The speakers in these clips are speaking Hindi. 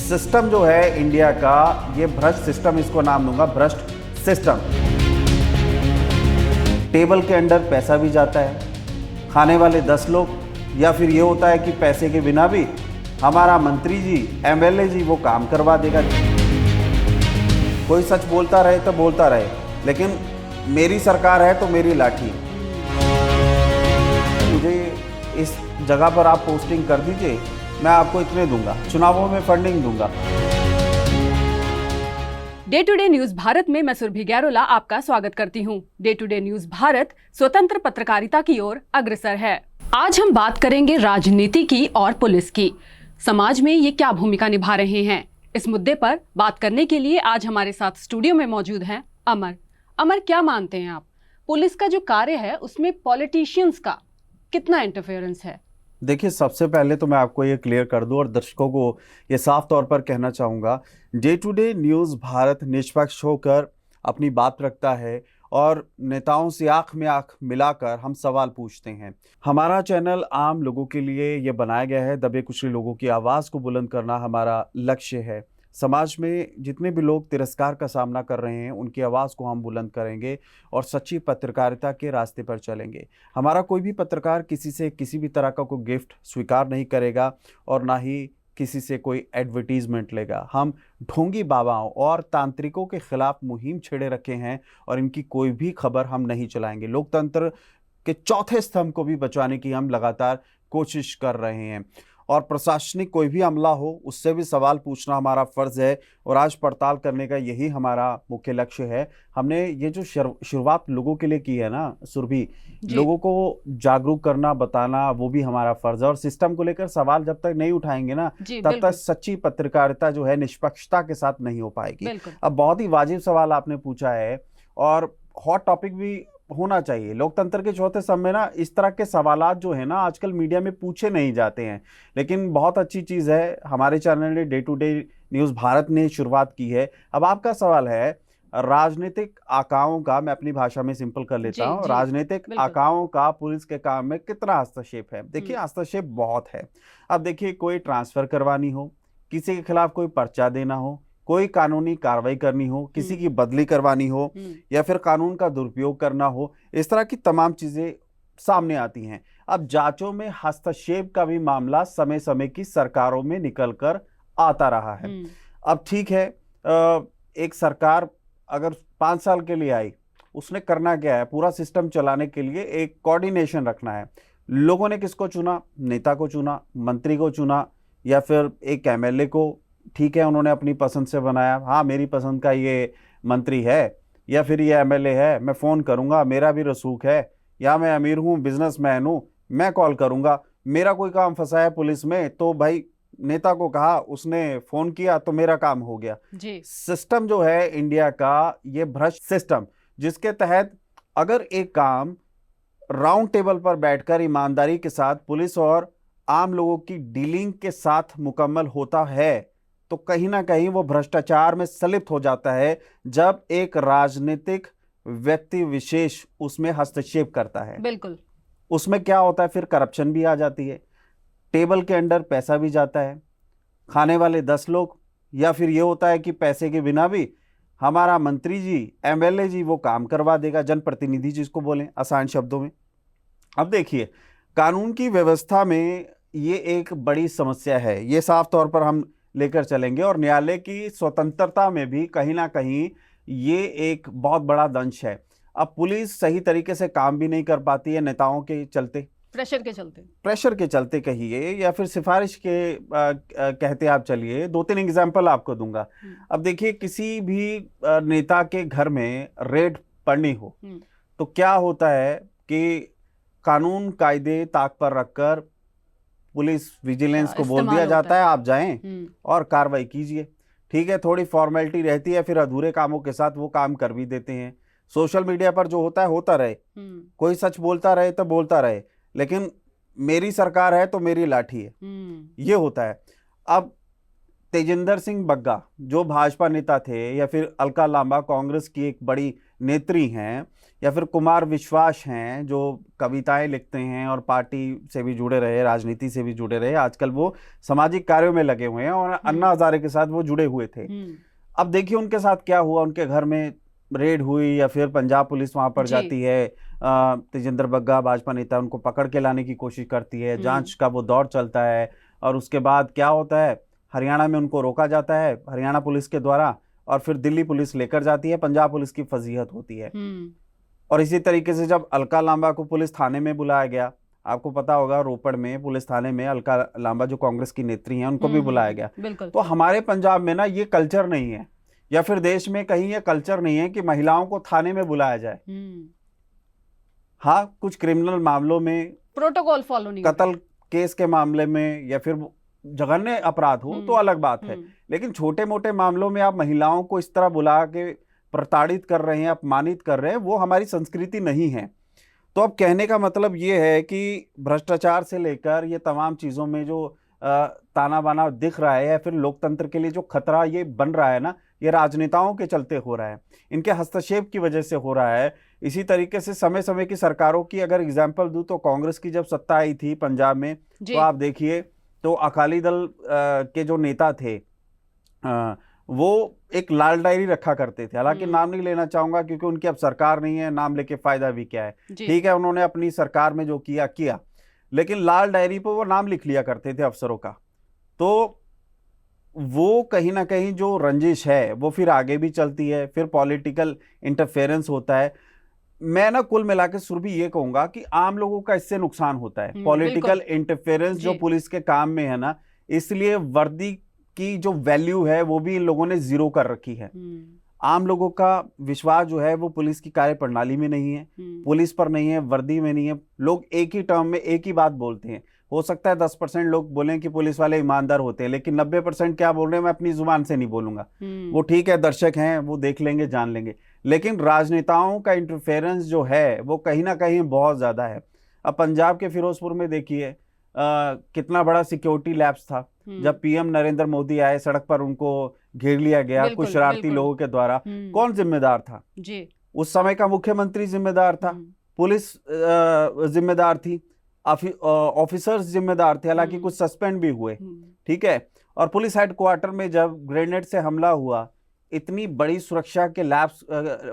सिस्टम जो है इंडिया का, ये भ्रष्ट सिस्टम, इसको नाम दूंगा भ्रष्ट सिस्टम। टेबल के अंदर पैसा भी जाता है, खाने वाले 10 लोग, या फिर ये होता है कि पैसे के बिना भी हमारा मंत्री जी, एमएलए जी वो काम करवा देगा। कोई सच बोलता रहे तो बोलता रहे, लेकिन मेरी सरकार है तो मेरी लाठी। मुझे इस जगह पर आप पोस्टिंग कर दीजिए, मैं आपको इतने दूंगा, चुनावों में फंडिंग दूंगा। Day to day news Bharat में मैं सुरभि गैरोला आपका स्वागत करती हूं। Day to day news Bharat स्वतंत्र पत्रकारिता की ओर अग्रसर है। आज हम बात करेंगे राजनीति की और पुलिस की। समाज में ये क्या भूमिका निभा रहे हैं, इस मुद्दे पर बात करने के लिए आज हमारे साथ स्टूडियो में मौजूद हैं अमर। अमर, क्या मानते हैं आप, पुलिस का जो कार्य है उसमें पॉलिटिशियंस का कितना इंटरफेरेंस है? देखिए, सबसे पहले तो मैं आपको ये क्लियर कर दूं और दर्शकों को ये साफ तौर पर कहना चाहूँगा, day to day news Bharat निष्पक्ष होकर अपनी बात रखता है और नेताओं से आंख में आंख मिलाकर हम सवाल पूछते हैं। हमारा चैनल आम लोगों के लिए ये बनाया गया है, दबे कुचले लोगों की आवाज़ को बुलंद करना हमारा लक्ष्य है। समाज में जितने भी लोग तिरस्कार का सामना कर रहे हैं, उनकी आवाज़ को हम बुलंद करेंगे और सच्ची पत्रकारिता के रास्ते पर चलेंगे। हमारा कोई भी पत्रकार किसी से किसी भी तरह का कोई गिफ्ट स्वीकार नहीं करेगा और ना ही किसी से कोई एडवर्टीजमेंट लेगा। हम ढोंगी बाबाओं और तांत्रिकों के खिलाफ मुहिम छेड़े रखे हैं और इनकी कोई भी खबर हम नहीं चलाएंगे। लोकतंत्र के चौथे स्तंभ को भी बचाने की हम लगातार कोशिश कर रहे हैं और प्रशासनिक कोई भी अमला हो उससे भी सवाल पूछना हमारा फ़र्ज़ है और आज पड़ताल करने का यही हमारा मुख्य लक्ष्य है। हमने ये जो शुरुआत लोगों के लिए की है ना सुरभि, लोगों को जागरूक करना, बताना, वो भी हमारा फ़र्ज़ है। और सिस्टम को लेकर सवाल जब तक नहीं उठाएंगे ना, तब तक सच्ची पत्रकारिता जो है निष्पक्षता के साथ नहीं हो पाएगी। अब बहुत ही वाजिब सवाल आपने पूछा है और हॉट टॉपिक भी होना चाहिए। लोकतंत्र के चौथे स्तंभ में ना इस तरह के सवालात जो है ना आजकल मीडिया में पूछे नहीं जाते हैं, लेकिन बहुत अच्छी चीज़ है हमारे चैनल ने day to day news Bharat ने शुरुआत की है। अब आपका सवाल है राजनीतिक आकाओं का, मैं अपनी भाषा में सिंपल कर लेता हूँ, राजनीतिक आकाओं का पुलिस के काम में कितना हस्तक्षेप है। देखिए, हस्तक्षेप बहुत है। अब देखिए, कोई ट्रांसफ़र करवानी हो, किसी के खिलाफ कोई पर्चा देना हो, कोई कानूनी कार्रवाई करनी हो, किसी की बदली करवानी हो या फिर कानून का दुरुपयोग करना हो, इस तरह की तमाम चीज़ें सामने आती हैं। अब जांचों में हस्तक्षेप का भी मामला समय समय की सरकारों में निकल कर आता रहा है। अब ठीक है, एक सरकार अगर 5 साल के लिए आई, उसने करना क्या है, पूरा सिस्टम चलाने के लिए एक कोऑर्डिनेशन रखना है। लोगों ने किसको चुना? नेता को चुना, मंत्री को चुना या फिर एक एमएलए को। ठीक है, उन्होंने अपनी पसंद से बनाया, हाँ मेरी पसंद का ये मंत्री है या फिर ये एमएलए है, मैं फ़ोन करूँगा, मेरा भी रसूख है, या मैं अमीर हूँ, बिजनेसमैन हूँ, मैं कॉल करूँगा। मेरा कोई काम फंसा है पुलिस में तो भाई नेता को कहा, उसने फ़ोन किया तो मेरा काम हो गया जी। सिस्टम जो है इंडिया का, ये भ्रष्ट सिस्टम, जिसके तहत अगर एक काम राउंड टेबल पर बैठकर ईमानदारी के साथ पुलिस और आम लोगों की डीलिंग के साथ मुकम्मल होता है तो कहीं ना कहीं वो भ्रष्टाचार में संलिप्त हो जाता है जब एक राजनीतिक व्यक्ति विशेष उसमें हस्तक्षेप करता है। बिल्कुल, उसमें क्या होता है, फिर करप्शन भी आ जाती है, टेबल के अंदर पैसा भी जाता है, खाने वाले 10 लोग, या फिर ये होता है कि पैसे के बिना भी हमारा मंत्री जी, एमएलए जी वो काम करवा देगा, जनप्रतिनिधि जिसको बोलें आसान शब्दों में। अब देखिए, कानून की व्यवस्था में ये एक बड़ी समस्या है, ये साफ तौर पर हम लेकर चलेंगे और न्यायालय की स्वतंत्रता में भी कहीं ना कहीं ये एक बहुत बड़ा दंश है। अब पुलिस सही तरीके से काम भी नहीं कर पाती है, नेताओं के चलते, प्रेशर के चलते कहिए या फिर सिफारिश के कहते आप चलिए। 2-3 एग्जाम्पल आपको दूंगा। अब देखिए, किसी भी नेता के घर में रेड पड़नी हो तो क्या होता है कि कानून कायदे ताक पर रखकर पुलिस विजिलेंस को बोल दिया जाता है आप जाएं और कार्रवाई कीजिए। ठीक है, थोड़ी फॉर्मेलिटी रहती है, फिर अधूरे कामों के साथ वो काम कर भी देते हैं। सोशल मीडिया पर जो होता है होता रहे, कोई सच बोलता रहे तो बोलता रहे, लेकिन मेरी सरकार है तो मेरी लाठी है, ये होता है। अब तेजिंदर सिंह बग्गा जो भाजपा नेता थे, या फिर अलका लांबा कांग्रेस की एक बड़ी नेत्री हैं, या फिर कुमार विश्वास हैं जो कविताएं लिखते हैं और पार्टी से भी जुड़े रहे, राजनीति से भी जुड़े रहे, आजकल वो सामाजिक कार्यों में लगे हुए हैं और अन्ना हजारे के साथ वो जुड़े हुए थे। अब देखिए उनके साथ क्या हुआ, उनके घर में रेड हुई या फिर पंजाब पुलिस वहां पर जाती है, तेजिंदर बग्गा भाजपा नेता उनको पकड़ के लाने की कोशिश करती है, जांच का वो दौर चलता है और उसके बाद क्या होता है, हरियाणा में उनको रोका जाता है हरियाणा पुलिस के द्वारा और फिर दिल्ली पुलिस लेकर जाती है, पंजाब पुलिस की फजीहत होती है। और इसी तरीके से जब अलका लांबा को पुलिस थाने में बुलाया गया, आपको पता होगा रोपड़ में पुलिस थाने में अलका लांबा जो कांग्रेस की नेत्री हैं उनको भी बुलाया गया। तो हमारे पंजाब में ना ये कल्चर नहीं है, या फिर देश में कहीं ये कल्चर नहीं है कि महिलाओं को थाने में बुलाया जाए। हाँ, कुछ क्रिमिनल मामलों में प्रोटोकॉल फॉलो नहीं, कत्ल केस के मामले में या फिर जघन्य अपराध हो तो अलग बात है, लेकिन छोटे मोटे मामलों में आप महिलाओं को इस तरह बुला के प्रताड़ित कर रहे हैं, अपमानित कर रहे हैं, वो हमारी संस्कृति नहीं है। तो अब कहने का मतलब ये है कि भ्रष्टाचार से लेकर ये तमाम चीज़ों में जो ताना बाना दिख रहा है या फिर लोकतंत्र के लिए जो खतरा ये बन रहा है ना, ये राजनेताओं के चलते हो रहा है, इनके हस्तक्षेप की वजह से हो रहा है। इसी तरीके से समय समय की सरकारों की अगर एग्जाम्पल दूं तो कांग्रेस की जब सत्ता आई थी पंजाब में, तो आप देखिए तो अकाली दल के जो नेता थे वो एक लाल डायरी रखा करते थे, हालांकि नाम नहीं लेना चाहूंगा क्योंकि उनकी अब सरकार नहीं है, नाम लेके फायदा भी क्या है। ठीक है, उन्होंने अपनी सरकार में जो किया, लेकिन लाल डायरी पर वो नाम लिख लिया करते थे अफसरों का। तो वो कहीं ना कहीं जो रंजिश है वो फिर आगे भी चलती है, फिर पॉलिटिकल इंटरफेरेंस होता है। मैं ना कुल मिला के सुरभि ये कहूंगा कि आम लोगों का इससे नुकसान होता है, पॉलिटिकल इंटरफेरेंस जो पुलिस के काम में है ना, इसलिए वर्दी की जो वैल्यू है वो भी इन लोगों ने जीरो कर रखी है। आम लोगों का विश्वास जो है वो पुलिस की कार्य प्रणाली में नहीं है, पुलिस पर नहीं है, वर्दी में नहीं है। लोग एक ही टर्म में एक ही बात बोलते हैं। हो सकता है 10% लोग बोलें कि पुलिस वाले ईमानदार होते हैं, लेकिन 90% क्या बोल रहे हैं मैं अपनी जुबान से नहीं बोलूंगा, वो ठीक है, दर्शक हैं वो देख लेंगे, जान लेंगे। लेकिन राजनेताओं का इंटरफेरेंस जो है वो कहीं ना कहीं बहुत ज्यादा है। अब पंजाब के फिरोजपुर में देखिए कितना बड़ा सिक्योरिटी लैप्स था। जब पीएम नरेंद्र मोदी आए, सड़क पर उनको घेर लिया गया कुछ शरारती लोगों के द्वारा। कौन जिम्मेदार था जी? उस समय का मुख्यमंत्री जिम्मेदार था, पुलिस जिम्मेदार थी, ऑफिसर्स जिम्मेदार थे, हालांकि कुछ सस्पेंड भी हुए, ठीक है। और पुलिस हेडक्वार्टर में जब ग्रेनेड से हमला हुआ, इतनी बड़ी सुरक्षा के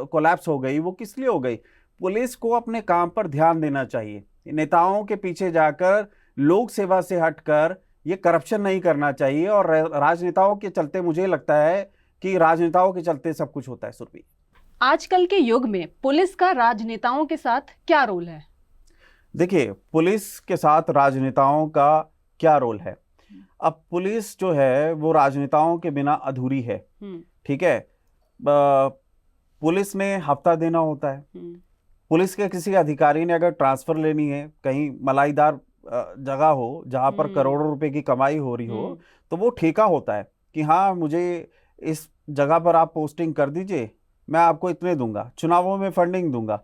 कोलैप्स हो गई, वो किस लिए हो गई? पुलिस को अपने काम पर ध्यान देना चाहिए, नेताओं के पीछे जाकर लोक सेवा से हटकर ये करप्शन नहीं करना चाहिए। और राजनेताओं के चलते मुझे लगता है कि राजनेताओं के चलते सब कुछ होता है। सुरभि, आजकल के युग में पुलिस का राजनेताओं के साथ क्या रोल है? देखिए, पुलिस के साथ राजनेताओं का क्या रोल है? अब पुलिस जो है वो राजनेताओं के बिना अधूरी है, ठीक है। पुलिस ने हफ्ता देना होता है, पुलिस के किसी अधिकारी ने अगर ट्रांसफर लेनी है, कहीं मलाईदार जगह हो जहां पर करोड़ों रुपए की कमाई हो रही हो, तो वो ठेका होता है कि हाँ मुझे इस जगह पर आप पोस्टिंग कर दीजिए, मैं आपको इतने दूंगा, चुनावों में फंडिंग दूंगा।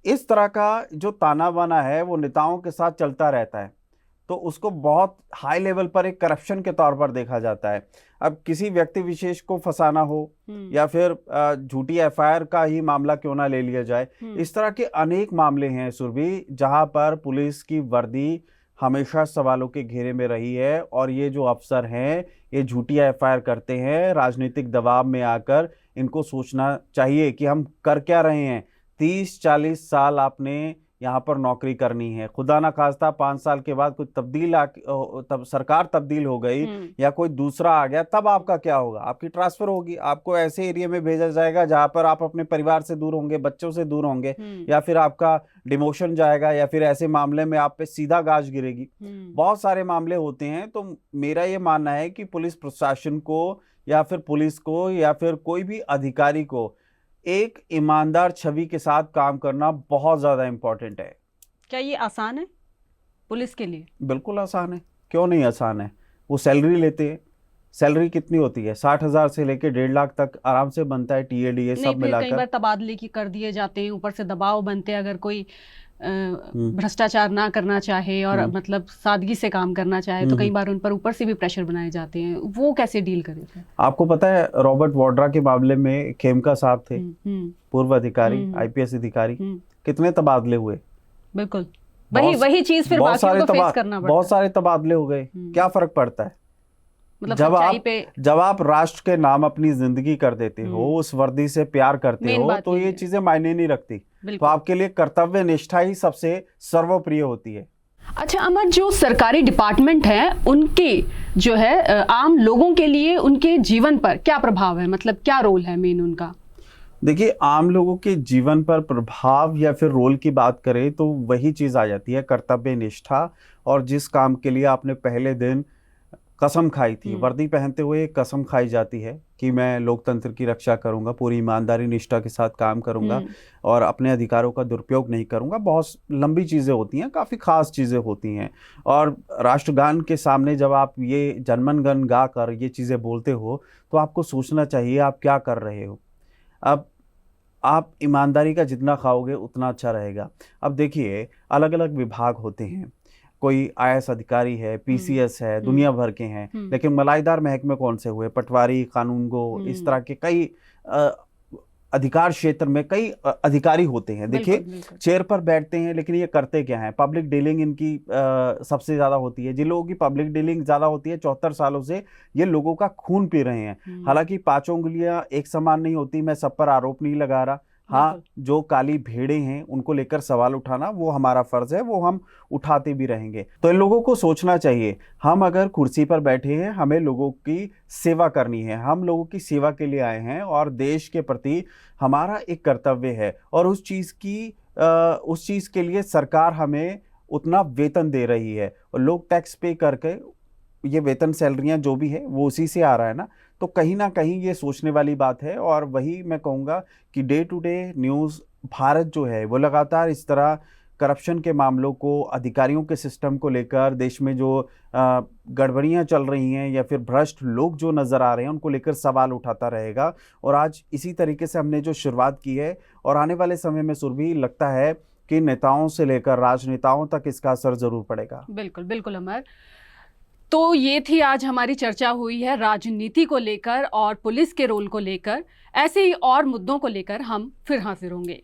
इस तरह का जो ताना बाना है वो नेताओं के साथ चलता रहता है, तो उसको बहुत हाई लेवल पर एक करप्शन के तौर पर देखा जाता है। अब किसी व्यक्ति विशेष को फंसाना हो या फिर झूठी एफआईआर का ही मामला क्यों ना ले लिया जाए, इस तरह के अनेक मामले हैं सुरभि, जहां पर पुलिस की वर्दी हमेशा सवालों के घेरे में रही है। और ये जो अफसर हैं ये झूठी एफआईआर करते हैं राजनीतिक दबाव में आकर। इनको सोचना चाहिए कि हम कर क्या रहे हैं। 30-40 साल आपने यहाँ पर नौकरी करनी है, खुदा ना खास्ता 5 साल के बाद कोई तब सरकार तब्दील हो गई या कोई दूसरा आ गया, तब आपका क्या होगा? आपकी ट्रांसफर होगी, आपको ऐसे एरिया में भेजा जाएगा जहां पर आप अपने परिवार से दूर होंगे, बच्चों से दूर होंगे, या फिर आपका डिमोशन जाएगा, या फिर ऐसे मामले में आप पे सीधा गाज गिरेगी। बहुत सारे मामले होते हैं। तो मेरा ये मानना है कि पुलिस प्रशासन को या फिर पुलिस को या फिर कोई भी अधिकारी को एक ईमानदार छवि के साथ काम करना बहुत ज्यादा इंपॉर्टेंट है। क्या ये आसान है पुलिस के लिए? बिल्कुल आसान है, क्यों नहीं आसान है। वो सैलरी लेते हैं, सैलरी कितनी होती है? 60,000 से लेके 1.5 लाख तक आराम से बनता है, टीएडीए सब मिलाकर। कई बार तबादले की कर दिए जाते हैं, ऊपर से दबाव बनते हैं, अगर कोई भ्रष्टाचार ना करना चाहे और मतलब सादगी से काम करना चाहे तो कई बार उन पर ऊपर से भी प्रेशर बनाए जाते हैं, वो कैसे डील करे थे? आपको पता है रॉबर्ट वाड्रा के मामले में खेमका साहब थे, पूर्व अधिकारी, आईपीएस अधिकारी, कितने तबादले हुए? बिल्कुल वही चीज फिर बाकियों को फेस करना पड़ता है। बहुत सारे तबादले हो गए, क्या फर्क पड़ता है? मतलब जब आप राष्ट्र के नाम अपनी जिंदगी कर देते हो, उस वर्दी से प्यार करते हो, तो ये चीजें मायने नहीं रखती। तो आपके लिए कर्तव्य निष्ठा ही सबसे सर्वप्रिय होती है। अच्छा अमर, जो सरकारी डिपार्टमेंट है उनके जो है आम लोगों के लिए उनके जीवन पर क्या प्रभाव है, मतलब क्या रोल है मेन उनका? देखिए, आम लोगों के जीवन पर प्रभाव या फिर रोल की बात करें तो वही चीज आ जाती है, कर्तव्य निष्ठा। और जिस काम के लिए आपने पहले दिन कसम खाई थी, वर्दी पहनते हुए कसम खाई जाती है कि मैं लोकतंत्र की रक्षा करूंगा, पूरी ईमानदारी निष्ठा के साथ काम करूंगा और अपने अधिकारों का दुरुपयोग नहीं करूंगा। बहुत लंबी चीज़ें होती हैं, काफ़ी खास चीज़ें होती हैं। और राष्ट्रगान के सामने जब आप ये जनमन गण गा कर ये चीज़ें बोलते हो तो आपको सोचना चाहिए आप क्या कर रहे हो। अब आप ईमानदारी का जितना खाओगे उतना अच्छा रहेगा। अब देखिए, अलग अलग विभाग होते हैं, कोई आईएएस अधिकारी है, पीसीएस है, दुनिया भर के हैं, लेकिन मलाईदार महकमे कौन से हुए? पटवारी, कानूनगो, इस तरह के कई अधिकार क्षेत्र में कई अधिकारी होते हैं। देखिए, चेयर पर बैठते हैं लेकिन ये करते क्या हैं? पब्लिक डीलिंग इनकी सबसे ज्यादा होती है। जिन लोगों की पब्लिक डीलिंग ज्यादा होती है, 74 सालों से ये लोगों का खून पी रहे हैं। हालांकि पांचों उंगलियां एक समान नहीं होती, मैं सब पर आरोप नहीं लगा रहा। हाँ, जो काली भेड़े हैं उनको लेकर सवाल उठाना वो हमारा फर्ज है, वो हम उठाते भी रहेंगे। तो इन लोगों को सोचना चाहिए, हम अगर कुर्सी पर बैठे हैं, हमें लोगों की सेवा करनी है, हम लोगों की सेवा के लिए आए हैं और देश के प्रति हमारा एक कर्तव्य है। और उस चीज़ के लिए सरकार हमें उतना वेतन दे रही है और लोग टैक्स पे करके ये वेतन सैलरियां जो भी है वो उसी से आ रहा है ना। तो कहीं ना कहीं ये सोचने वाली बात है। और वही मैं कहूँगा कि day to day news Bharat जो है वो लगातार इस तरह करप्शन के मामलों को, अधिकारियों के सिस्टम को लेकर, देश में जो गड़बड़ियाँ चल रही हैं या फिर भ्रष्ट लोग जो नज़र आ रहे हैं उनको लेकर सवाल उठाता रहेगा। और आज इसी तरीके से हमने जो शुरुआत की है और आने वाले समय में सुरभि लगता है कि नेताओं से लेकर राजनेताओं तक इसका असर ज़रूर पड़ेगा। बिल्कुल बिल्कुल अमर। तो ये थी आज हमारी चर्चा हुई है राजनीति को लेकर और पुलिस के रोल को लेकर। ऐसे ही और मुद्दों को लेकर हम फिर हाजिर होंगे।